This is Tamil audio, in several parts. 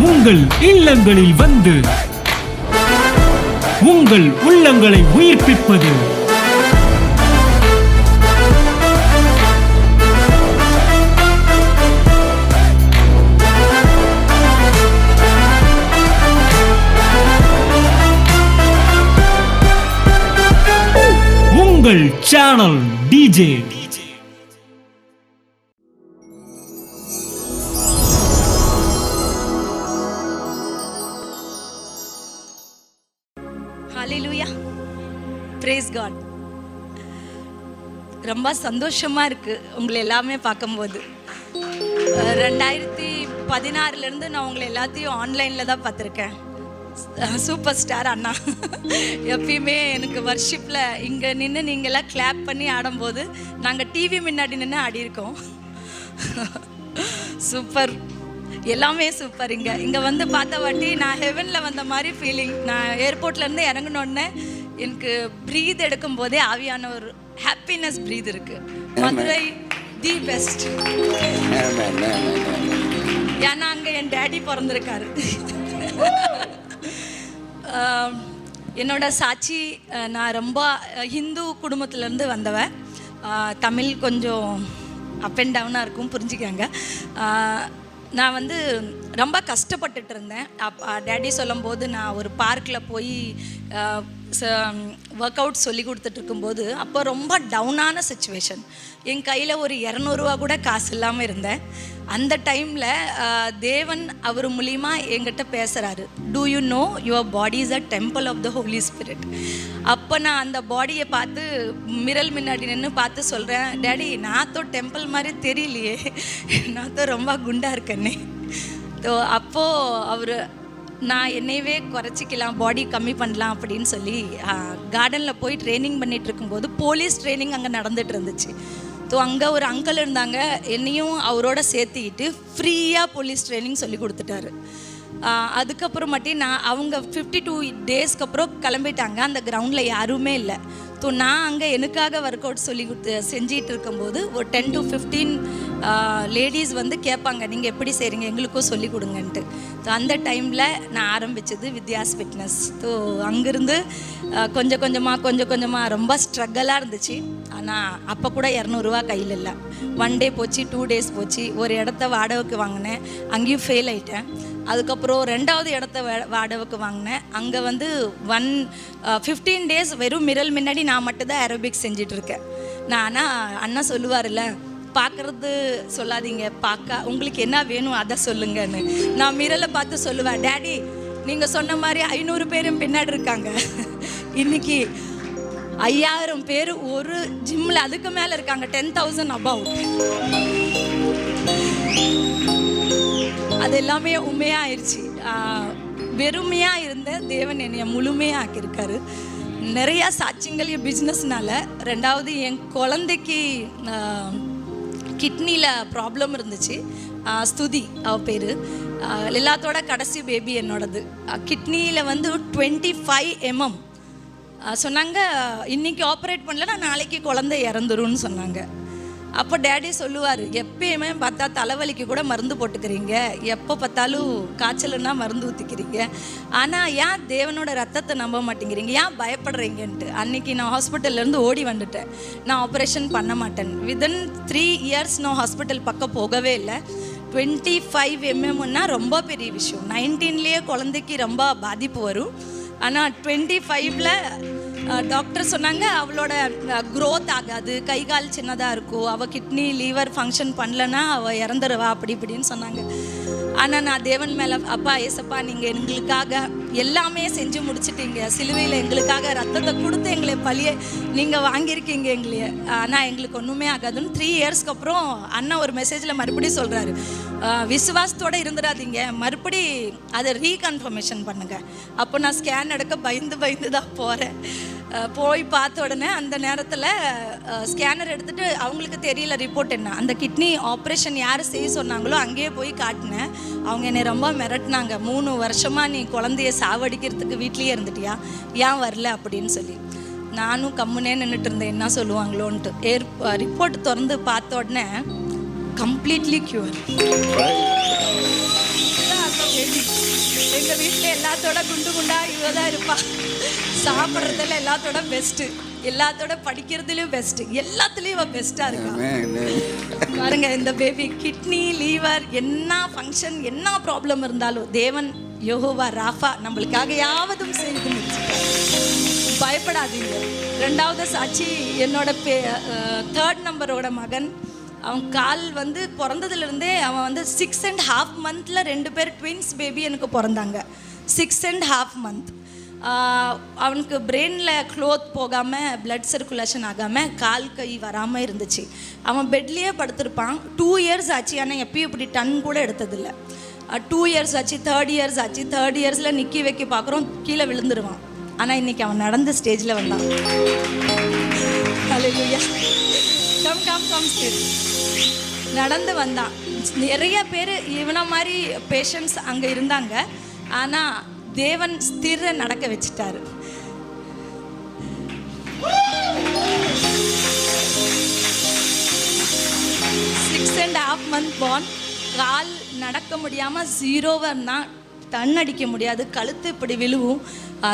உங்கள் இல்லங்களில் வந்து உங்கள் உள்ளங்களை உயிர்ப்பிப்பது உங்கள் சேனல் டிஜே. ஹalleluya, praise God. ரொம்ப சந்தோஷமா இருக்கு உங்களை எல்லாமே பார்க்கும்போது. 2016 நான் உங்களை எல்லாத்தையும் ஆன்லைன்ல தான் பார்த்துருக்கேன். சூப்பர் ஸ்டார் அண்ணா எப்பயுமே எனக்கு வர்ஷிப்பில் இங்கே நின்று நீங்களாம் கிளாப் பண்ணி ஆடும்போது நாங்கள் டிவி முன்னாடி நின்று ஆடியிருக்கோம். சூப்பர், எல்லாமே சூப்பர். இங்கே வந்து பார்த்த வாட்டி நான் ஹெவனில் வந்த மாதிரி ஃபீலிங். நான் ஏர்போர்ட்லேருந்து இறங்கினோடனே எனக்கு ப்ரீத் எடுக்கும் போதே ஆவியான ஒரு ஹாப்பினஸ் ப்ரீத் இருக்குது. Madurai the best. ஏன்னா அங்கே என் டேடி பிறந்திருக்காரு. என்னோட சாட்சி, நான் ரொம்ப ஹிந்து குடும்பத்துலேருந்து வந்தவன். தமிழ் கொஞ்சம் அப் அண்ட் டவுனாக இருக்கும், புரிஞ்சுக்கங்க. நான் வந்து ரொம்ப கஷ்டப்பட்டுட்டு இருந்தேன். டேடி சொல்லும்போது நான் ஒரு பார்க்கில் போய் ஒர்க் அவுட் சொல்லி கொடுத்துட்டு இருக்கும்போது அப்போ ரொம்ப டவுனான சுச்சுவேஷன். என் கையில் ஒரு 200 ரூபா கூட காசு இல்லாமல் இருந்தேன். அந்த டைமில் தேவன் அவர் மூலிமா என்கிட்ட பேசுகிறாரு, do you know your body is a temple of the holy spirit. அப்போ நான் அந்த பாடியை பார்த்து மிரல் முன்னாடி நின்று பார்த்து சொல்கிறேன், டேடி நான் தோ டெம்பிள் மாதிரி தெரியலையே, நான் தோ ரொம்ப குண்டாக இருக்கேன்னே. ஸோ அப்போது அவர் நான் என்னையவே குறைச்சிக்கலாம், பாடி கம்மி பண்ணலாம் அப்படின்னு சொல்லி கார்டனில் போய் ட்ரைனிங் பண்ணிகிட்டு இருக்கும்போது போலீஸ் ட்ரைனிங் அங்கே நடந்துகிட்டு இருந்துச்சு. ஸோ அங்கே ஒரு அங்கிள் இருந்தாங்க, என்னையும் அவரோட சேர்த்துக்கிட்டு ஃப்ரீயாக போலீஸ் ட்ரைனிங் சொல்லி கொடுத்துட்டாரு. அதுக்கப்புறமாட்டி நான் அவங்க 52 டேஸ்க்கு அப்புறம் கிளம்பிட்டாங்க. அந்த கிரவுண்டில் யாருமே இல்லை. ஸோ நான் அங்கே எனக்காக ஒர்க் அவுட் சொல்லி செஞ்சிகிட்டு இருக்கும்போது ஒரு 10 to 15 லேடிஸ் வந்து கேட்பாங்க, நீங்கள் எப்படி செய்கிறீங்க, எங்களுக்கும் சொல்லி கொடுங்கன்ட்டு. ஸோ அந்த டைமில் நான் ஆரம்பித்தது வித்யாஸ் ஃபிட்னஸ். ஸோ அங்கேருந்து கொஞ்சம் கொஞ்சமாக ரொம்ப ஸ்ட்ரகலாக இருந்துச்சு. ஆனால் அப்போ கூட 200 ரூபா கையில் இல்லை. 1 டே போச்சு, 2 டேஸ் போச்சு. ஒரு இடத்த வாடகைக்கு வாங்கினேன், அங்கேயும் ஃபெயில் ஆகிட்டேன். அதுக்கப்புறம் 2வது இடத்த வாடகைக்கு வாங்கினேன். அங்கே வந்து 15 டேஸ் வெறும் மிரல் முன்னாடி நான் மட்டும்தான் ஏரோபிக்ஸ் செஞ்சிட்ருக்கேன். நான் ஆனால் அண்ணா சொல்லுவார்ல, பார்க்குறது சொல்லாதீங்க, உங்களுக்கு என்ன வேணும் அதை சொல்லுங்கன்னு. நான் மிரலை பார்த்து சொல்லுவேன், டேடி நீங்கள் சொன்ன மாதிரி 500 பேரும் பின்னாடி இருக்காங்க. இன்றைக்கி 5000 பேர் ஒரு ஜிம்மில் அதுக்கு மேலே இருக்காங்க, 10,000 above. அது எல்லாமே உண்மையாக ஆயிடுச்சு. வெறுமையாக இருந்த தேவன் என்னைய முழுமையாக ஆக்கியிருக்காரு. நிறையா சாட்சிங்கள் என் பிஸ்னஸ்னால. 2வது என் குழந்தைக்கு கிட்னியில் ப்ராப்ளம் இருந்துச்சு. ஸ்துதி அவ பேர். எல்லாத்தோட கடைசி பேபி என்னோடது. கிட்னியில் வந்து 25 mm சொன்னாங்க. இன்றைக்கி ஆப்ரேட் பண்ணலன்னா நாளைக்கு குழந்தை இறந்துருன்னு சொன்னாங்க. அப்போ டேடி சொல்லுவார், எப்பயுமே பார்த்தா தலைவலிக்கு கூட மருந்து போட்டுக்கிறீங்க, எப்போ பார்த்தாலும் காய்ச்சலுன்னா மருந்து ஊற்றிக்கிறீங்க, ஆனால் ஏன் தேவனோட ரத்தத்தை நம்ப மாட்டேங்கிறீங்க, ஏன் பயப்படுறீங்கன்ட்டு. அன்றைக்கி நான் ஹாஸ்பிட்டல்லேருந்து ஓடி வந்துட்டேன். நான் ஆப்ரேஷன் பண்ண மாட்டேன். வித்தின் 3 இயர்ஸ் நான் ஹாஸ்பிட்டல் பக்கம் போகவே இல்லை. 25 mmன்னா ரொம்ப பெரிய விஷயம். 19லேயே குழந்தைக்கு ரொம்ப பாதிப்பு வரும். ஆனால் 25ல் டாக்டர் சொன்னாங்க அவளோட க்ரோத் ஆகாது, கை கால் சின்னதாக இருக்கும், அவள் கிட்னி லிவர் ஃபங்க்ஷன் பண்ணலன்னா அவள் இறந்துருவா, அப்படி இப்படின்னு சொன்னாங்க. ஆனால் நான் தேவன் மேலே, அப்பா ஏசப்பா நீங்கள் எங்களுக்காக எல்லாமே செஞ்சு முடிச்சிட்டீங்க, சிலுவையில் எங்களுக்காக ரத்தத்தை கொடுத்து எங்களை பழிய நீங்கள் வாங்கியிருக்கீங்க எங்களைய, ஆனால் எங்களுக்கு ஒன்றுமே ஆகாதுன்னு 3 இயர்ஸ்க்கு அப்புறம் அண்ணா ஒரு மெசேஜில் மறுபடியும் சொல்கிறாரு, விசுவாசத்தோடு இருந்துடாதீங்க, மறுபடி அதை ரீகன்ஃபர்மேஷன் பண்ணுங்கள். அப்போ நான் ஸ்கேன் எடுக்க பயந்து தான் போகிறேன். போய் பார்த்த உடனே அந்த நேரத்தில் ஸ்கேனர் எடுத்துகிட்டு அவங்களுக்கு தெரியல ரிப்போர்ட் என்ன. அந்த கிட்னி ஆப்ரேஷன் யார் செய்ய சொன்னாங்களோ அங்கேயே போய் காட்டினேன். அவங்க என்னை ரொம்ப மிரட்டினாங்க, 3 வருஷமாக நீ குழந்தைய சாவடிக்கிறதுக்கு வீட்லேயே இருந்துட்டியா, ஏன் வரல அப்படின்னு சொல்லி. நானும் கம்முனே நின்றுட்டு இருந்தேன், என்ன சொல்லுவாங்களோன்ட்டு. ரிப்போர்ட் திறந்து பார்த்த உடனே கம்ப்ளீட்லி க்யூர். எங்கள் வீட்டில் எல்லாத்தோட குண்டு குண்டா இவ தான் இருப்பா. சாப்பிட்றதுல எல்லாத்தோட பெஸ்ட்டு, எல்லாத்தோட படிக்கிறதுலையும் பெஸ்ட்டு, எல்லாத்துலேயும் இவ பெஸ்ட்டாக இருக்கா. பாருங்க, இந்த பேபி கிட்னி லீவர் என்ன ஃபங்க்ஷன் என்ன ப்ராப்ளம் இருந்தாலும் தேவன் யெகோவா ராஃபா நம்மளுக்காக யாவதும் செய்து முடிச்சுட்டார். பயப்படாதீங்க. ரெண்டாவது சாட்சி, என்னோட 3rd நம்பரோட மகன். அவன் கால் வந்து பிறந்ததுலேருந்தே அவன் வந்து 6.5 months 2 பேர் ட்வின்ஸ் பேபி எனக்கு பிறந்தாங்க. 6.5 months. அவனுக்கு பிரெயினில் க்ளோத் போகாமல், பிளட் சர்க்குலேஷன் ஆகாமல், கால் கை வராமல் இருந்துச்சு. அவன் பெட்லேயே படுத்திருப்பான். 2 years ஆச்சு. ஆனால் எப்பயும் இப்படி டன் கூட எடுத்ததில்லை. 2 years ஆச்சு, 3rd years ஆச்சு. 3rd yearsல நிற்கி வைக்க பார்க்குறோம், கீழே விழுந்துருவான். ஆனால் இன்றைக்கி அவன் நடந்த ஸ்டேஜில் வந்தான். ஹல்லேலூயா. கம் நடந்து வந்தான். நிறைய பேர் இவனை மாதிரி பேஷண்ட்ஸ் அங்கே இருந்தாங்க. ஆனால் தேவன் ஸ்திர நடக்க வச்சுட்டாரு. Six and half month born. கால் நடக்க முடியாமல் 0 டன் அடிக்க முடியாது, கழுத்து இப்படி விழுவும்.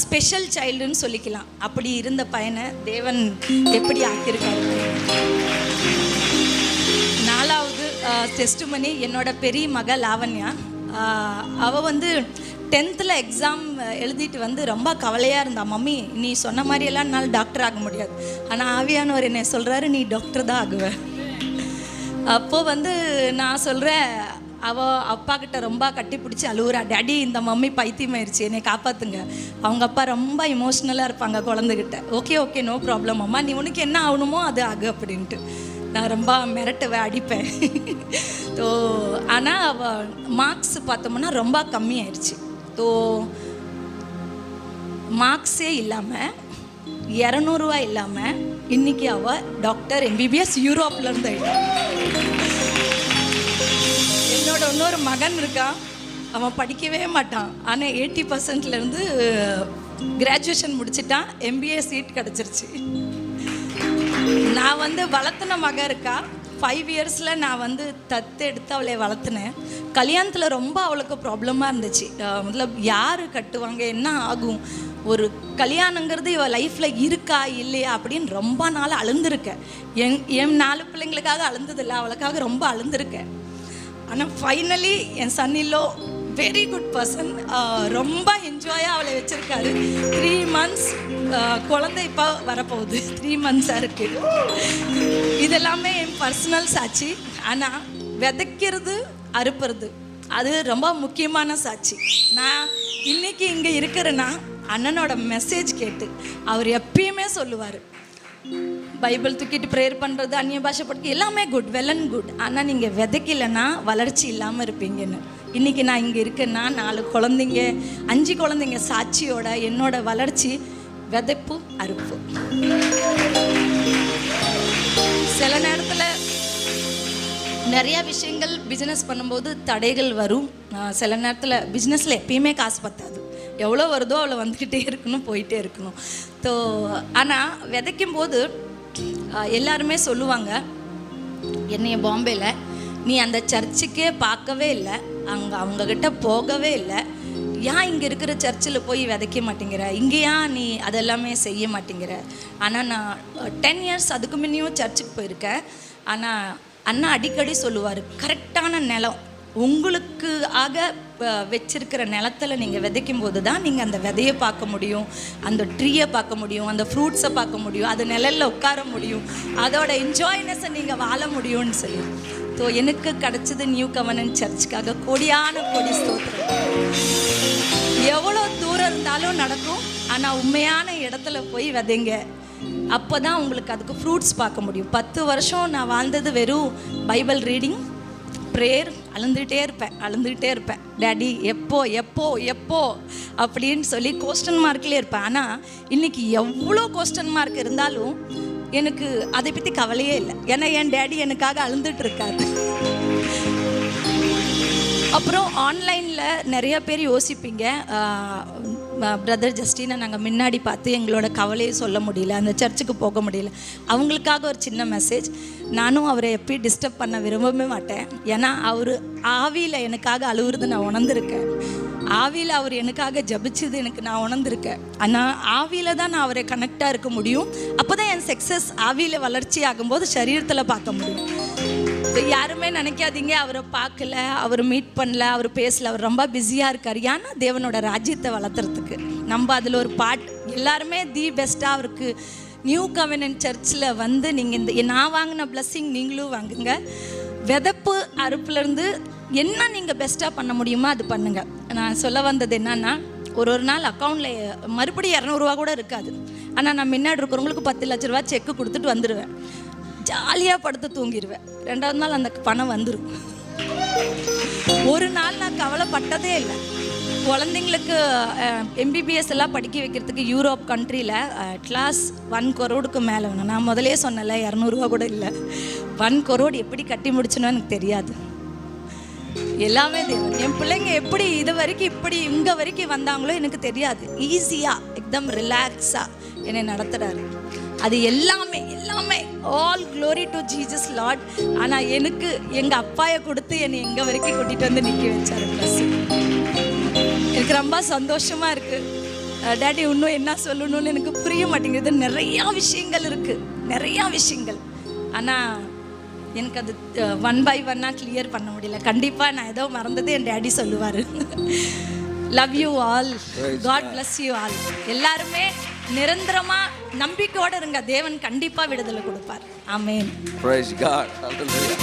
ஸ்பெஷல் சைல்டுன்னு சொல்லிக்கலாம். அப்படி இருந்த பையனை தேவன் எப்படி ஆக்கியிருக்காரு. 4வது டெஸ்டிமனி, என்னோட பெரிய மக லாவண்யா. அவள் வந்து 10th எக்ஸாம் எழுதிட்டு வந்து ரொம்ப கவலையாக இருந்தா. மம்மி, நீ சொன்ன மாதிரியெல்லாம் என்னால் டாக்டர் ஆக முடியாது. ஆனால் ஆவியானவர் என்ன சொல்கிறாரு, நீ டாக்டர் தான் ஆகுவ. அப்போது வந்து நான் சொல்கிறேன், அவள் அப்பா கிட்ட ரொம்ப கட்டி பிடிச்சி அழுவுறா. டேடி, இந்த மம்மி பைத்தியமாயிருச்சு, என்னை காப்பாற்றுங்க. அவங்க அப்பா ரொம்ப இமோஷ்னலாக இருப்பாங்க குழந்தைகிட்ட. ஓகே நோ ப்ராப்ளம் அம்மா, நீ உனக்கு என்ன ஆகணுமோ அது ஆகு அப்படின்ட்டு. நான் ரொம்ப மிரட்டுவேன், அடிப்பேன். ஸோ ஆனால் அவள் மார்க்ஸ் பார்த்தோம்னா ரொம்ப கம்மியாயிடுச்சு. ஸோ மார்க்ஸே இல்லாமல் 200 ரூபா இல்லாமல் இன்றைக்கி அவள் டாக்டர் MBBS யூரோப்லேருந்து ஆகிட்டான். என்னோட இன்னொரு மகன் இருக்கான். அவன் படிக்கவே மாட்டான். ஆனால் 80%லேருந்து கிராஜுவேஷன் முடிச்சிட்டான். MBA சீட் கிடச்சிருச்சு. நான் வந்து வளர்த்துன மக இருக்கா. 5 yearsல நான் வந்து தத்து எடுத்து அவளை வளர்த்துனேன். கல்யாணத்தில் ரொம்ப அவளுக்கு ப்ராப்ளமாக இருந்துச்சு. முதல்ல யார் கட்டுவாங்க, என்ன ஆகும், ஒரு கல்யாணங்கிறது இவள் லைஃப்பில் இருக்கா இல்லையா அப்படின்னு ரொம்ப நாள் அழுந்திருக்கேன். என் 4 பிள்ளைங்களுக்காக அழுந்ததில்லை, அவளுக்காக ரொம்ப அழுந்திருக்கேன். ஆனால் ஃபைனலி என் சன்னிலோ வெரி குட் பர்சன், ரொம்ப என்ஜாயாக அவளை வச்சுருக்காரு. 3 months குழந்தை இப்போ வரப்போகுது. 3 months இருக்குது. இதெல்லாமே என் பர்சனல் சாட்சி. ஆனால் விதைக்கிறது அறுப்புறது அது ரொம்ப முக்கியமான சாட்சி. நான் இன்னைக்கு இங்கே இருக்கிறேன்னா அண்ணனோட மெசேஜ் கேட்டு. அவர் எப்பயுமே சொல்லுவார், பைபிள் தூக்கிட்டு ப்ரேயர் பண்ணுறது, அந்நிய பாஷை படிக்க எல்லாமே குட், வெல் அண்ட் குட். ஆனால் நீங்கள் விதைக்கலைன்னா வளர்ச்சி இல்லாமல் இருப்பீங்கன்னு. இன்றைக்கி நான் இங்கே இருக்கேன்னா 4 குழந்தைங்க 5 குழந்தைங்க சாட்சியோட என்னோட வளர்ச்சி விதைப்பு அறுப்பு. சில நேரத்தில் நிறைய விஷயங்கள் பிஸ்னஸ் பண்ணும்போது தடைகள் வரும். சில நேரத்தில் பிஸ்னஸில் எப்பயுமே காசு பத்தாது. எவ்வளோ வருதோ அவ்வளோ வந்துக்கிட்டே இருக்கணும், போயிட்டே இருக்கணும். ஸோ ஆனால் விதைக்கும் போது எல்லாருமே சொல்லுவாங்க, என்னைய பாம்பேயில் நீ அந்த சர்ச்சுக்கே பார்க்கவே இல்லை, அங்கே அவங்கக்கிட்ட போகவே இல்லை, ஏன் இங்கே இருக்கிற சர்ச்சில் போய் விதைக்க மாட்டேங்கிற, இங்கே ஏன் நீ அதெல்லாமே செய்ய மாட்டேங்கிற. ஆனால் நான் 10 years அதுக்கு முன்னையும் சர்ச்சுக்கு போயிருக்கேன். ஆனால் அண்ணா அடிக்கடி சொல்லுவார், கரெக்டான நிலம் உங்களுக்கு ஆக வச்சிருக்கிற நிலத்தில் நீங்கள் விதைக்கும் போது தான் நீங்கள் அந்த விதையை பார்க்க முடியும், அந்த ட்ரீயை பார்க்க முடியும், அந்த ஃப்ரூட்ஸை பார்க்க முடியும், அது நிழலில் உட்கார முடியும், அதோட என்ஜாய்னஸை நீங்கள் வாழ முடியும்னு சொல்லி. ஸோ எனக்கு கிடச்சது நியூ கவர்னன்ட் சர்ச்சுக்காக கொடியான கொடி ஸ்தோத்திரம். எவ்வளோ தூரம் இருந்தாலும் நடக்கும். ஆனால் உண்மையான இடத்துல போய் விதைங்க, அப்போ தான் உங்களுக்கு அதுக்கு ஃப்ரூட்ஸ் பார்க்க முடியும். 10 வருஷம் நான் வாழ்ந்தது வெறும் பைபிள் ரீடிங், ப்ரேயர், அழுந்துகிட்டே இருப்பேன். டேடி எப்போ எப்போ எப்போ அப்படின்னு சொல்லி கொஸ்டின் மார்க்லேயே இருப்பேன். ஆனால் இன்றைக்கி எவ்வளோ கொஸ்டின் மார்க் இருந்தாலும் எனக்கு அதை பற்றி கவலையே இல்லை. ஏன்னா என் டேடி எனக்காக அழுந்துட்டுருக்காரு. அப்புறம் ஆன்லைனில் நிறைய பேர் யோசிப்பீங்க, பிரதர் ஜஸ்டினை நாங்கள் முன்னாடி பார்த்து எங்களோட கவலையை சொல்ல முடியல, அந்த சர்ச்சுக்கு போக முடியல. அவங்களுக்காக ஒரு சின்ன மெசேஜ். நானும் அவரை எப்பயும் டிஸ்டர்ப் பண்ண விரும்பவே மாட்டேன். ஏன்னா அவர் ஆவியில் எனக்காக அழுகுறது நான் உணர்ந்திருக்கேன். ஆவியில் அவர் எனக்காக ஜபிச்சது எனக்கு நான் உணர்ந்திருக்கேன். ஆனால் ஆவியில் தான் நான் அவரை கனெக்டாக இருக்க முடியும். அப்போ தான் என் சக்ஸஸ் ஆவியில் வளர்ச்சி ஆகும்போது சரீரத்தில் பார்க்க முடியும். யாருமே நினைக்காதீங்க அவரை பார்க்கல, அவர் மீட் பண்ணல, அவர் பேசல, அவர் ரொம்ப பிஸியாக இருக்கார். ஏன்னா தேவனோட ராஜ்யத்தை வளர்த்துறதுக்கு நம்ம அதில் ஒரு எல்லாருமே தி பெஸ்ட்டாக அவருக்கு நியூ கவெனன்ட் சர்ச்சில் வந்து நீங்கள் இந்த நான் வாங்கின பிளஸ்ஸிங் நீங்களும் வாங்குங்க. விதப்பு அறுப்புலேருந்து என்ன நீங்கள் பெஸ்ட்டாக பண்ண முடியுமோ அது பண்ணுங்கள். நான் சொல்ல வந்தது என்னன்னா, ஒரு நாள் அக்கௌண்ட்டில் மறுபடியும் 200 ரூபா கூட இருக்காது. ஆனால் நான் முன்னாடி இருக்கிறவங்களுக்கு 10 லட்ச ரூபா செக்கு கொடுத்துட்டு வந்துடுவேன். ஜாலியாக படுத்து தூங்கிடுவேன். 2வது நாள் அந்த பணம் வந்துடும். ஒரு நாள் நான் கவலைப்பட்டதே இல்லை. குழந்தைங்களுக்கு MBBS எல்லாம் படிக்க வைக்கிறதுக்கு யூரோப் கண்ட்ரியில் கிளாஸ் 1 crore மேலே வேணும். நான் முதலே சொன்னல 200 ரூபா கூட இல்லை. 1 crore எப்படி கட்டி முடிச்சணும்னு எனக்கு தெரியாது. எல்லாமே தேவன். என் பிள்ளைங்க எப்படி இது வரைக்கும் இப்படி இங்கே வரைக்கும் வந்தாங்களோ எனக்கு தெரியாது. ஈஸியாக எக்தம் ரிலாக்ஸாக என்னை நடத்துகிறாரு. அது எல்லாமே all glory to Jesus Lord. ஆனால் எனக்கு எங்கள் அப்பாயை கொடுத்து என்னை எங்கே வரைக்கும் கூட்டிகிட்டு வந்து நிற்க வச்சார். ப்ளஸ் எனக்கு ரொம்ப சந்தோஷமாக இருக்குது. டேடி இன்னும் என்ன சொல்லணும்னு எனக்கு புரிய மாட்டேங்குது. நிறையா விஷயங்கள் ஆனால் எனக்கு அது 1 by 1 கிளியர் பண்ண முடியல. கண்டிப்பாக நான் ஏதோ மறந்தது என் டேடி சொல்லுவார். Love you all, god bless you all. எல்லாருமே நிரந்தரமா நம்பிக்கையோட இருங்க. தேவன் கண்டிப்பா விடுதலை கொடுப்பார். ஆமென். Praise God. Hallelujah.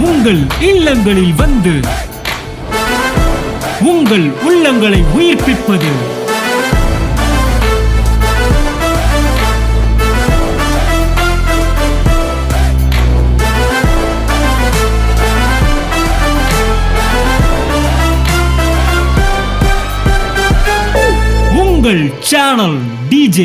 உங்கள் இல்லங்களில் வந்து உங்கள் உள்ளங்களை உயிர்ப்பிப்பது உங்கள் சேனல் DJ